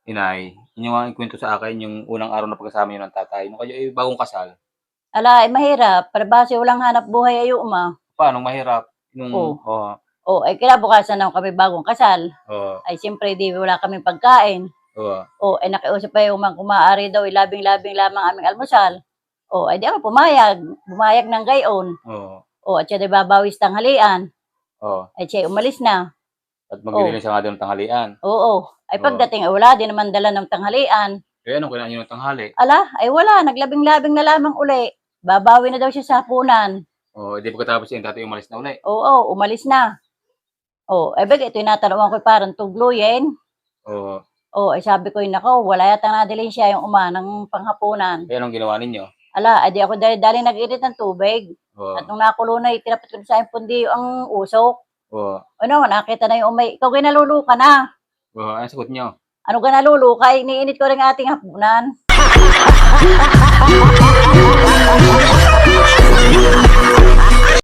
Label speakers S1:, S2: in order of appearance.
S1: inay, yun yung ang kwento sa akin yung unang araw na pagkasama niyo ng tatay nung kayo ay bagong kasal.
S2: Ala, mahirap, palibhasa walang hanap buhay ayo uma.
S1: Paanong mahirap? Nung
S2: Oh, ay kinabukasan naman kami bagong kasal.
S1: oo,
S2: Ay siyempre 'di wala kaming pagkain.
S1: oo,
S2: Ay nakiusap pa yung umang kung maaari daw labing-labing lamang aming almusal. Ay di ako pumayag ng gayon.
S1: oo,
S2: At siya 'di babawis tanghalian,
S1: oo.
S2: ay siya umalis na.
S1: At
S2: Oh,
S1: maglilinis ka nga daw ng tanghalian.
S2: ay
S1: Oo.
S2: pagdating ay wala din naman dala ng tanghalian.
S1: Eh, anong kinain niyo ng tanghali?
S2: Ala, ay wala, naglabing-labing na lamang uli. Babawi na daw siya sa hapunan.
S1: Oo, di pagkatapos yung tatay umalis na uli?
S2: Oo, umalis na. Bagay tinatanungan ko parang tugluyin.
S1: Oo.
S2: Ay sabi ko, nako, wala yata nadalhin siya yung uma ng panghapunan.
S1: Eh, anong ginawa ninyo?
S2: Ala, di ako dali nag-init ng tubig.
S1: Oo,
S2: At nung nakulo na, tinapat ko sa pundi ang usok.
S1: oo,
S2: Nakita na yung umay. Ikaw ginaluluka na.
S1: oo, anong sagot niyo?
S2: Ano ganaluluka? Iniinit ko rin ating hapunan.